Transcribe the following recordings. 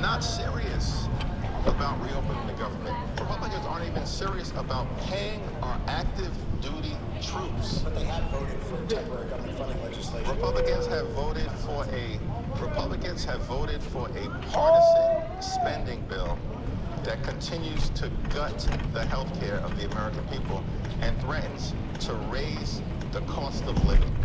not serious about reopening the government. Republicans aren't even serious about paying our active duty troops. But they have voted for temporary government funding legislation. Republicans have voted for a partisan spending bill that continues to gut the health care of the American people and threatens to raise the cost of living.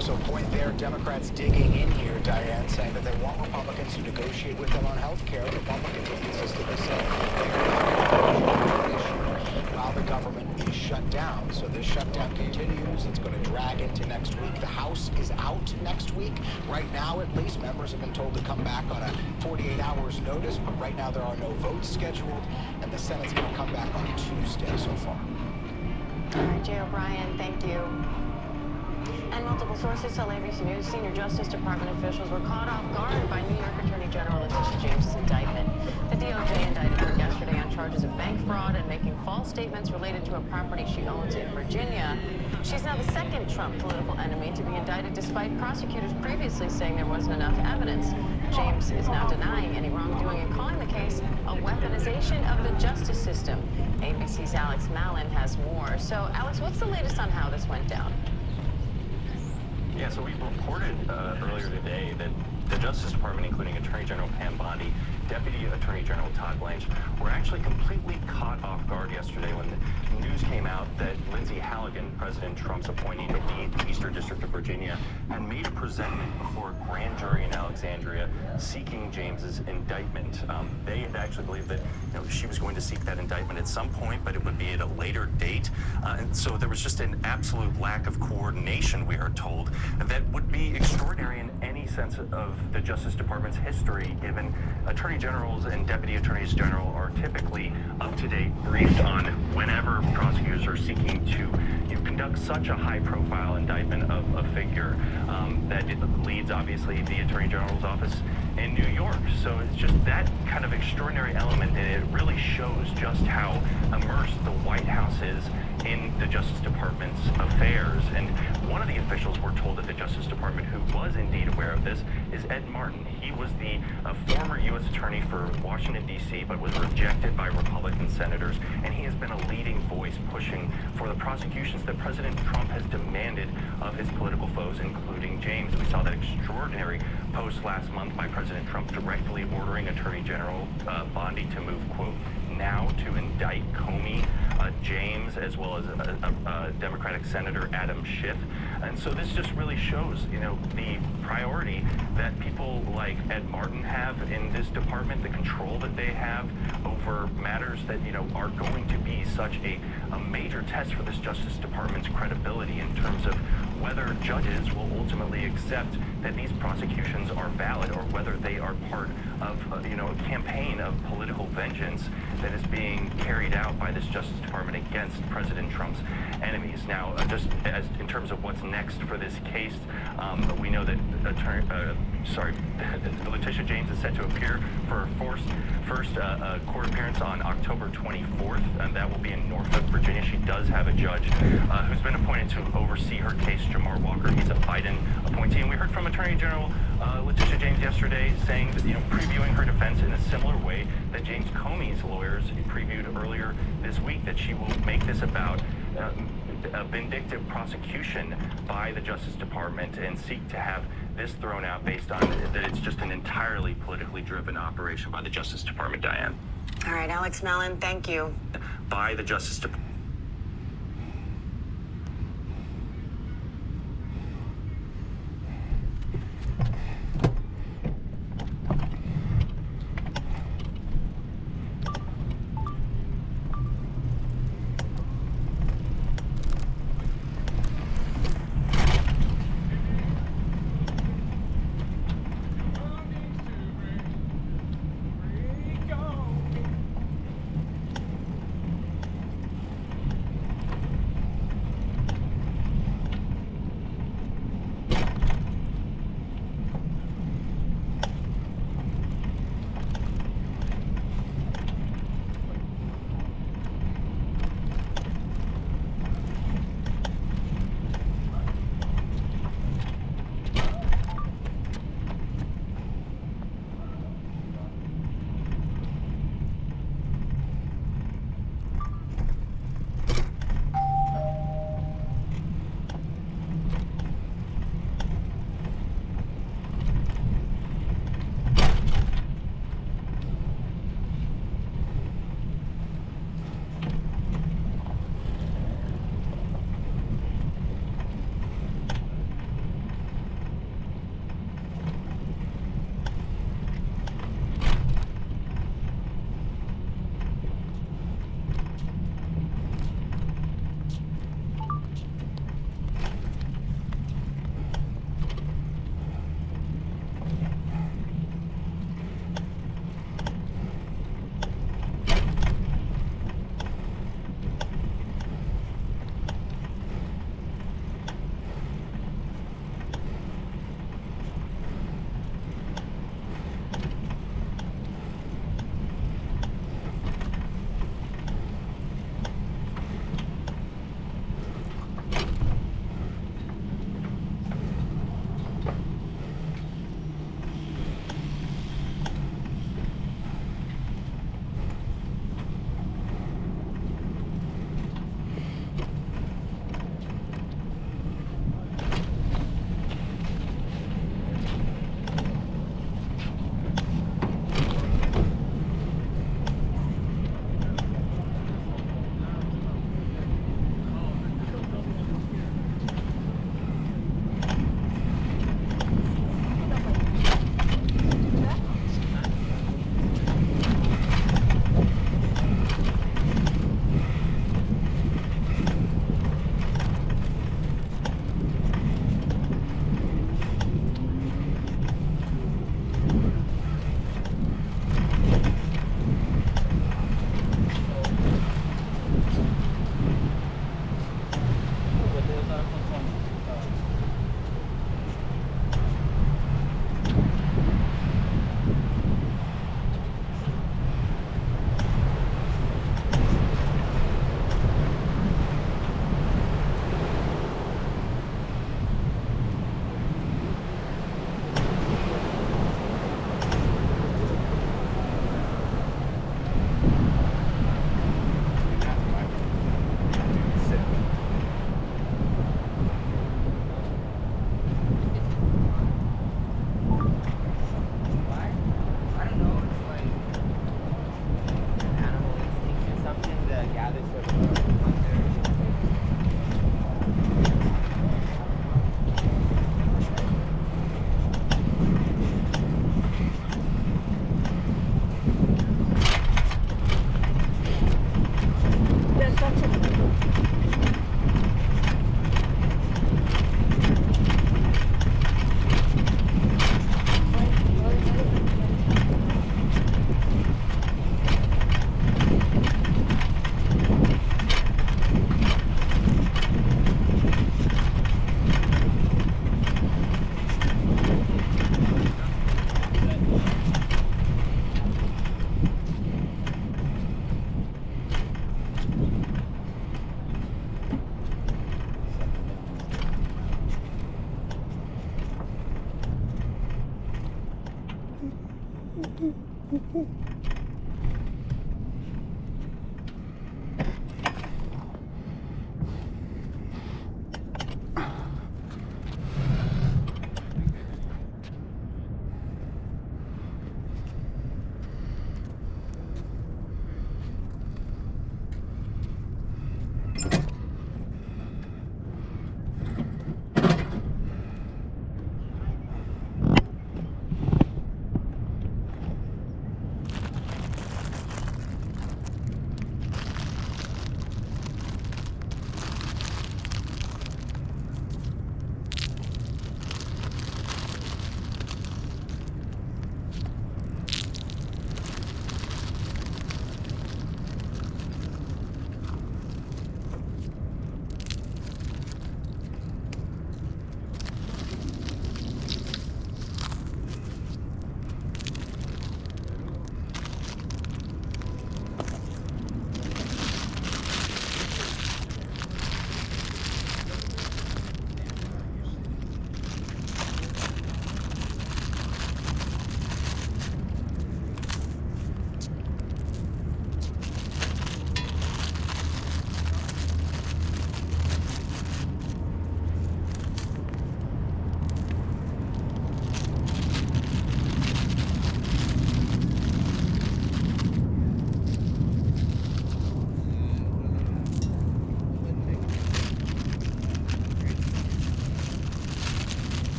So point there, Democrats digging in here, Diane, saying that they want Republicans to negotiate with them on health care. Republicans have consistently said they are not going to negotiate issue while the government is shut down. So this shutdown continues. It's going to drag into next week. The House is out next week. Right now, at least, members have been told to come back on a 48 hours notice, but right now there are no votes scheduled, and the Senate's going to come back on Tuesday so far. All right, Jay O'Brien, thank you. And multiple sources tell ABC News senior Justice Department officials were caught off guard by New York Attorney General Letitia James's indictment. The DOJ indicted her yesterday on charges of bank fraud and making false statements related to a property she owns in Virginia. She's now the second Trump political enemy to be indicted despite prosecutors previously saying there wasn't enough evidence. James is now denying any wrongdoing and calling the case a weaponization of the justice system. ABC's Alex Mallon has more. So, Alex, what's the latest on how this went down? Yeah, so we reported earlier today that the Justice Department, including Attorney General Pam Bondi, Deputy Attorney General Todd Blanche, were actually completely caught off guard yesterday when the news came out that Lindsay Halligan, President Trump's appointee to the Eastern District of Virginia, had made a presentment before a grand jury in Alexandria seeking James's indictment. They had actually believed that she was going to seek that indictment at some point, but it would be at a later date. And so there was just an absolute lack of coordination, we are told, that would be extraordinary in any sense of the Justice Department's history, given Attorney Generals and Deputy Attorneys General are typically up-to-date briefed on whenever prosecutors are seeking to conduct such a high-profile indictment of a figure that it leads, obviously, the Attorney General's office in New York. So it's just that kind of extraordinary element, and it really shows just how immersed the White House is in the Justice Department's affairs. And one of the officials we're told at the Justice Department who was indeed aware of this is Ed Martin. He was the former U.S. Attorney for Washington, D.C., but was rejected by Republican senators, and he has been a leading voice pushing for the prosecutions that President Trump has demanded of his political foes, including James. We saw that extraordinary post last month by President Trump directly ordering Attorney General Bondi to move, quote, now to indict Comey, James, as well as Democratic Senator Adam Schiff. And so this just really shows, the priority that people like Ed Martin have in this department, the control that they have over matters that, are going to be such a major test for this Justice Department's credibility in terms of whether judges will ultimately accept that these prosecutions are valid or whether they are part of, a campaign of political vengeance that is being carried out by this Justice Department against President Trump's enemies. Now, just as in terms of what's next for this case, we know that Letitia James is set to appear for her first court appearance on October 24th, and that will be in Norfolk, Virginia. She does have a judge who's been appointed to oversee her case, Jamar Walker. He's a Biden appointee, and we heard from Attorney General Letitia James yesterday saying that, previewing her defense in a similar way that James Comey's lawyers previewed earlier this week, that she will make this about a vindictive prosecution by the Justice Department and seek to have this thrown out based on that it's just an entirely politically driven operation by the Justice Department, Diane. All right, Alex Mallon, thank you. By the Justice Department.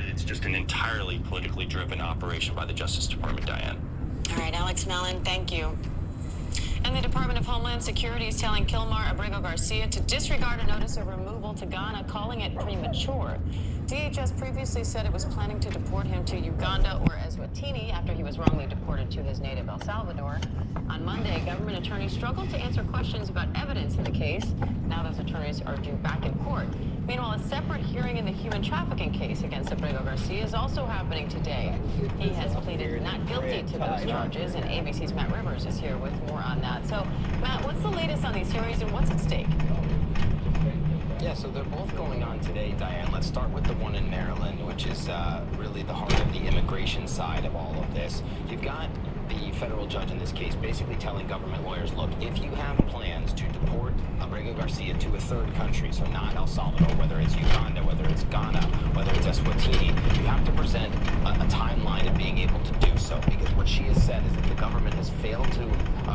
It's just an entirely politically driven operation by the Justice Department, Diane. All right, Alex Mellon, thank you. And the Department of Homeland Security is telling Kilmar Abrego Garcia to disregard a notice of removal to Ghana, calling it premature. DHS previously said it was planning to deport him to Uganda or Eswatini after he was wrongly deported to his native El Salvador. On Monday, government attorneys struggled to answer questions about evidence in the case. Now those attorneys are due back in court. Meanwhile, a separate hearing in the human trafficking case against Abrego Garcia is also happening today. He has pleaded not guilty to those charges, and ABC's Matt Rivers is here with more on that. So, Matt, what's the latest on these hearings and what's at stake? Yeah, so they're both going on today, Diane. Let's start with the one in Maryland, which is really the heart of the immigration side of all of this. You've got the federal judge in this case basically telling government lawyers, look, if you have plans to deport Abrego Garcia to a third country, so not El Salvador, whether it's Uganda, whether it's Ghana, whether it's Eswatini, you have to present a timeline of being able to do so, because what she has said is that the government has failed to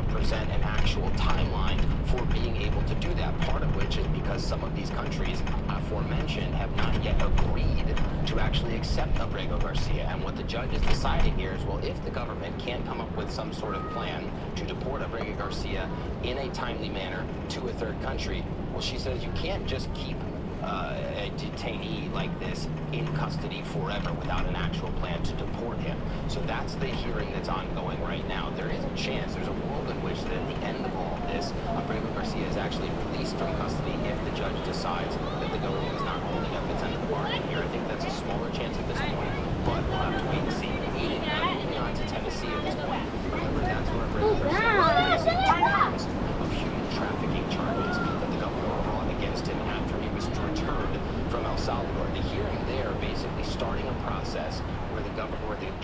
present an actual timeline for being able to do that, part of which is because some of these countries aforementioned have not yet agreed to actually accept Abrego Garcia. And what the judge is deciding here is, well, if the government can't come up with some sort of plan to deport Abrego Garcia in a timely manner to a third country, well, she says you can't just keep a detainee like this in custody forever without an actual plan to deport him. So that's the hearing that's ongoing right now. There is a chance, there's a world in which that at the end of all this, Abrego Garcia is actually released from custody if the judge decides that the government is not holding up its end of the bargain here. I think that's a smaller chance at this point, but we'll have to wait and see. Moving on to Tennessee at this point. Remember, that's where Abrego Garcia was facing 2 counts of human trafficking charges that the government brought against him after he was returned from El Salvador. The hearing there basically starting a process process where the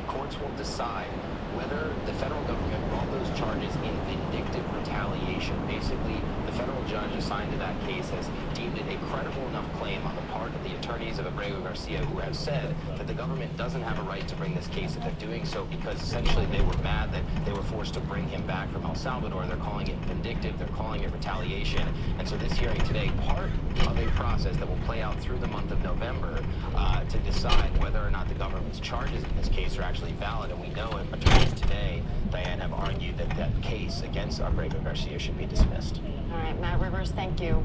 courts will decide whether the federal government brought those charges in vindictive retaliation. Basically, the federal judge assigned to that case has deemed it a credible enough claim on the part of the attorneys of Abrego Garcia, who have said that the government doesn't have a right to bring this case, that they're doing so because essentially they were mad that they were forced to bring him back from El Salvador. They're calling it vindictive, they're calling it retaliation. And so this hearing today, part of a process that will play out through the month of November to decide whether or not the government's charges in this case are actually valid. And we know attorneys today, Diane, have argued that that case against Abrego Garcia should be dismissed. All right, Matt Rivers, thank you.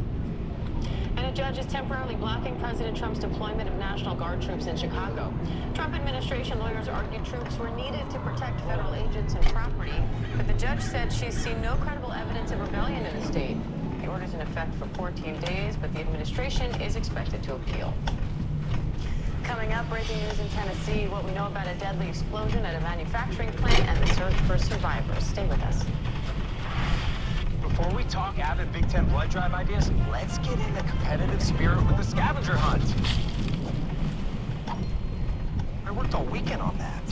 And a judge is temporarily blocking President Trump's deployment of National Guard troops in Chicago. Trump administration lawyers argued troops were needed to protect federal agents and property, but the judge said she's seen no credible evidence of rebellion in the state. The order's in effect for 14 days, but the administration is expected to appeal. Coming up, breaking news in Tennessee, what we know about a deadly explosion at a manufacturing plant and the search for survivors. Stay with us. Before we talk avid Big Ten blood drive ideas, let's get in the competitive spirit with the scavenger hunt. I worked all weekend on that.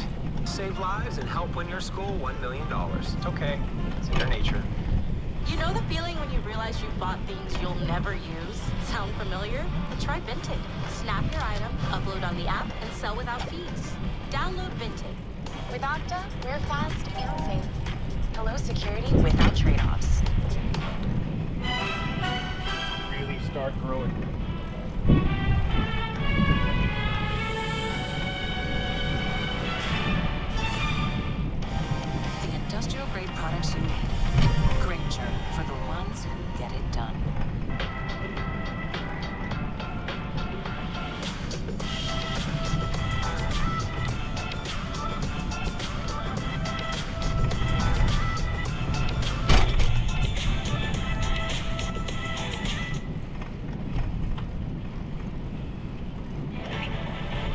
Save lives and help win your school $1 million. It's okay. It's in their nature. You know the feeling when you realize you bought things you'll never use? Sound familiar? Then try Vinted. Snap your item, upload on the app, and sell without fees. Download Vinted. With Okta, we're fast and safe. Hello security without trade-offs. Really start growing. The industrial-grade products you need. Granger, for the ones who get it done.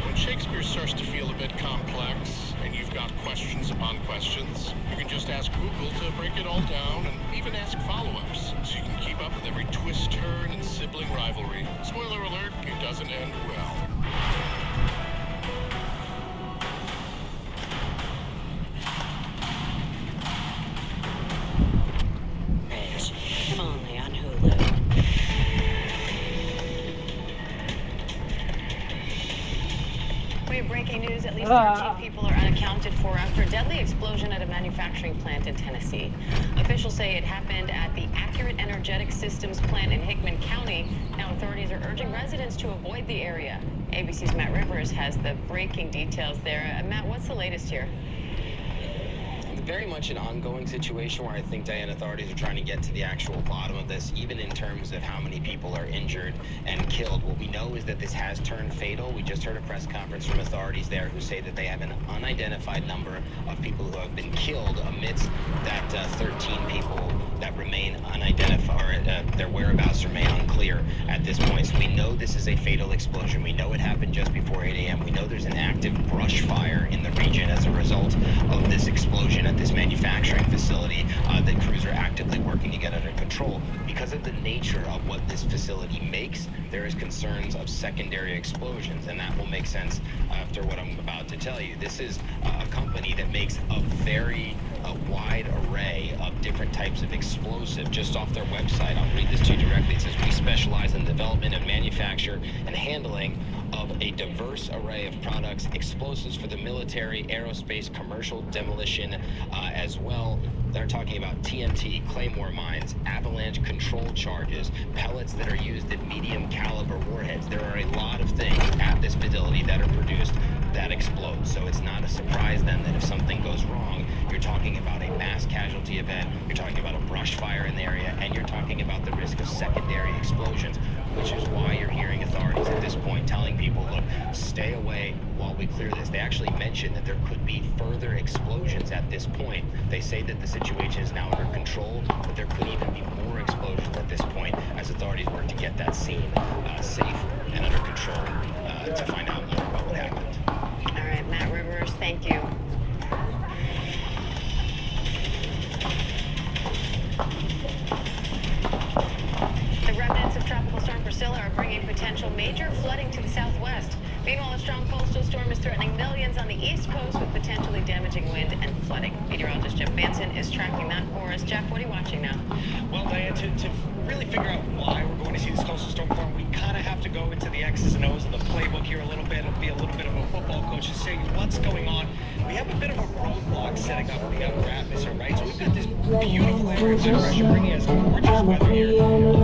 When Shakespeare starts to feel a bit complex, and you've got questions upon questions, you can just ask Google to break it all down, and even ask follow-ups, so you can keep up with every twist, turn, and sibling rivalry. Spoiler alert, it doesn't end well. If only on Hulu. We have breaking news. At least 13 people are unaccounted for after a deadly explosion at a manufacturing plant in Tennessee. Officials say it happened at the Accurate Energetic Systems plant in Hickman County. Now authorities are urging residents to avoid the area. ABC's Matt Rivers has the breaking details there. Matt, what's the latest here? Very much an ongoing situation where I think, Diane, authorities are trying to get to the actual bottom of this, even in terms of how many people are injured and killed. What we know is that this has turned fatal. We just heard a press conference from authorities there who say that they have an unidentified number of people who have been killed amidst that 13 people that remain unidentified, or their whereabouts remain unclear at this point. So we know this is a fatal explosion. We know it happened just before 8 a.m. We know there's an active brush fire in the region as a result of this explosion at this manufacturing facility that crews are actively working to get under control. Because of the nature of what this facility makes, there is concerns of secondary explosions, and that will make sense after what I'm about to tell you. This is a company that makes a very wide array of different types of explosive. Just off their website, I'll read this to you directly. It says, we specialize in the development and manufacture and handling of a diverse array of products, explosives for the military, aerospace, commercial, demolition, as well. They're talking about TNT, claymore mines, avalanche control charges, pellets that are used in medium caliber warheads. There are a lot of things at this facility that are produced that explode. So it's not a surprise then that if something goes wrong, you're talking about a mass casualty event, you're talking about a brush fire in the area, and you're talking about the risk of secondary explosions, which is why you're hearing authorities at this point telling people, look, stay away while we clear this. They actually mentioned that there could be further explosions at this point. They say that the situation is now under control, but there could even be more explosions at this point as authorities work to get that scene safe and under control to find out more about what happened. All right, Matt Rivers, thank you. The remnants of Tropical Storm Priscilla are bringing potential major flooding to the southwest. Meanwhile, a strong coastal storm is threatening millions on the East Coast with potentially damaging wind and flooding. Meteorologist Jeff Manson is tracking that for us. Jeff, what are you watching now? Well, Diane, to really figure out why we're going to see this coastal storm form, we kind of have to go into the X's and O's of the playbook here a little bit. It'll be a little bit of a football coach to say what's going on. We have a bit of a roadblock setting up in the upper atmosphere, right? So we've got this beautiful area of high pressure bringing us gorgeous weather here,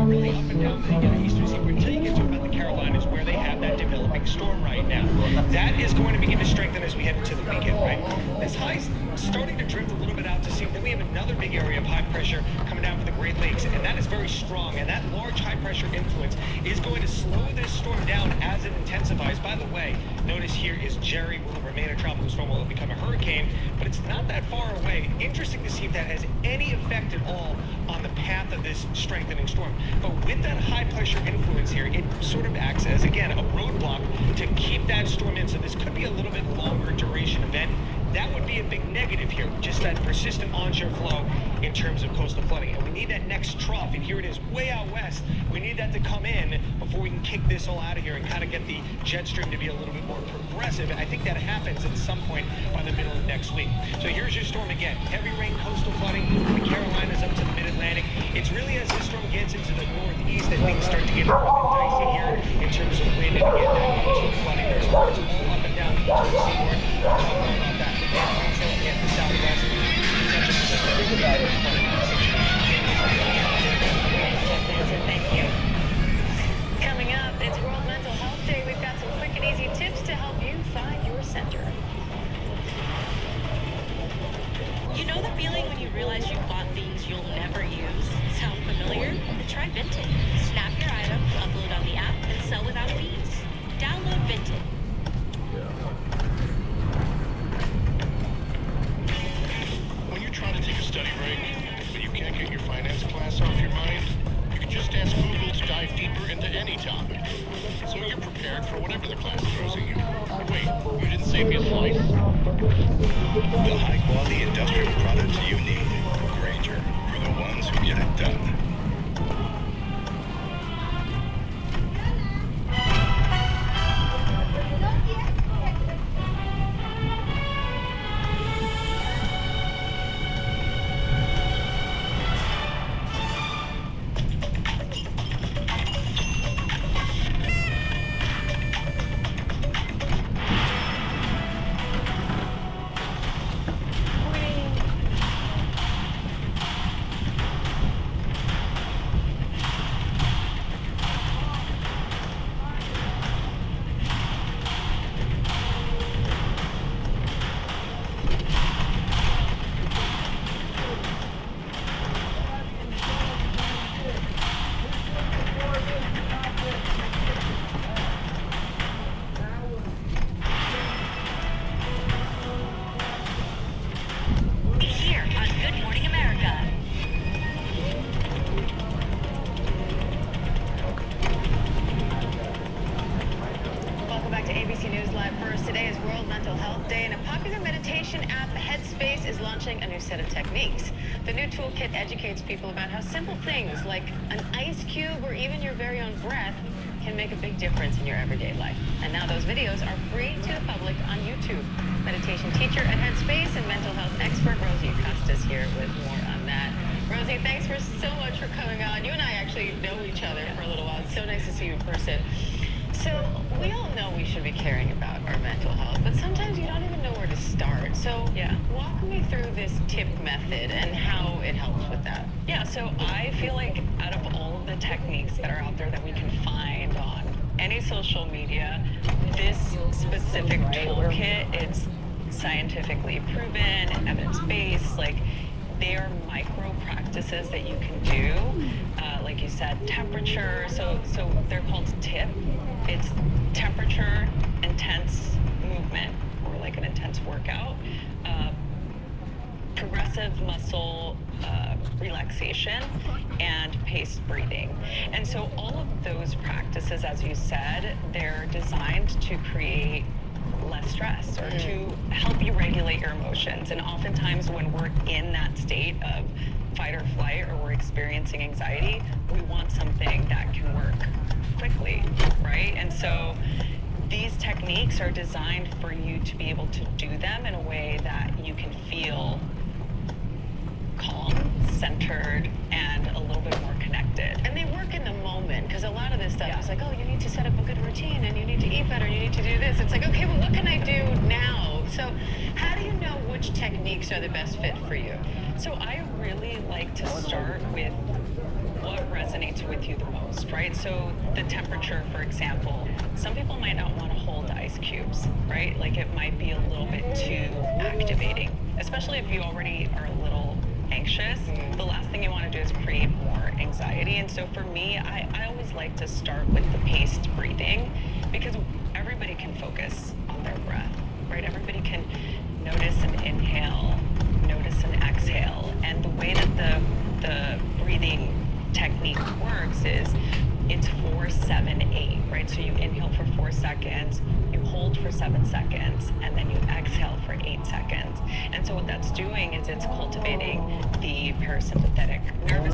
really up and down the eastern seaboard until you get to about the Carolinas where they have that developing storm right now. That is going to begin to strengthen as we head into the weekend, right? This high's starting to drift a little bit out to sea. Then we have another big area of high pressure coming down from the Great Lakes, and that is very strong. And that large high pressure influence is going to slow this storm down as it intensifies. By the way, notice here is Jerry will remain a tropical storm, will become a hurricane, but it's not that far away. Interesting to see if that has any effect at all on the path of this strengthening storm. But with that high pressure influence here, it sort of acts as, again, a roadblock to keep that storm in. So this could be a little bit longer duration event. That would be a big negative here, just that persistent onshore flow in terms of coastal flooding. And we need that next trough, and here it is way out west. We need that to come in before we can kick this all out of here and kind of get the jet stream to be a little bit more progressive. And I think that happens at some point by the middle of next week. So here's your storm again. Heavy rain, coastal flooding, the Carolinas up to the mid-Atlantic. It's really as this storm gets into the northeast that things start to get a little bit dicey here in terms of wind and again, that coastal flooding. There's parts all up and down the eastern seaboard. We'll talk more about that. Also, again, the southwest, potential for some really bad flooding situation. Jeff Manson, thank you. Coming up, it's World Mental Health Day. We've got some quick and easy tips to help you find your center. You know the feeling when you realize you bought things you'll never use? Sound familiar? Try Vinted. Snap your item, upload on the app, and sell without fees. Download Vinted. When you're trying to take a study break, but you can't get your finance class off your mind, you can just ask Google to dive deeper into any topic. So you're prepared for whatever the class throws at you. Wait, you didn't save me a life? The high-quality industrial products you need. Granger, for the ones who get it done. Educates people about how simple things like an ice cube or even your very own breath can make a big difference in your everyday life. And now those videos are free to the public on YouTube. Meditation teacher at Headspace and mental health expert Rosie Costas here with more on that. Rosie, thanks for so much for coming on. You and I actually know each other for a little while. It's so nice to see you in person. So we all know we should be caring about our mental health, but sometimes you don't even know where to start. So walk me through this tip method and how it helps with that. Yeah, so I feel like out of all of the techniques that are out there that we can find on any social media, this specific toolkit, it's scientifically proven, evidence-based, like they are micro practices that you can do. Like you said, temperature, so they're called TIP. It's temperature, intense movement, or like an intense workout, progressive muscle relaxation, and paced breathing. And so all of those practices, as you said, they're designed to create less stress or to help you regulate your emotions. And oftentimes when we're in that state of fight or flight or we're experiencing anxiety, we want something that can work quickly, right? And so these techniques techniques are designed for you to be able to do them in a way that you can feel calm, centered, and a little bit more connected. And they work in the moment, because a lot of this stuff is like, oh, you need to set up a good routine, and you need to eat better, and you need to do this. It's like, okay, well, what can I do now? So how do you know which techniques are the best fit for you? So I really like to start with what resonates with you the most, right? So the temperature, for example, some people might not want to hold ice cubes, right? Like it might be a little bit too activating, especially if you already are a little anxious. The last thing you want to do is create more anxiety. And so for me, I always like to start with the paced breathing, because everybody can focus on their breath, right? Everybody can notice an inhale, notice an exhale. And the way that the breathing technique works is it's 4, 7, 8, right? So you inhale for 4 seconds, you hold for 7 seconds, and then you exhale for 8 seconds. And so what that's doing is it's cultivating the parasympathetic nervous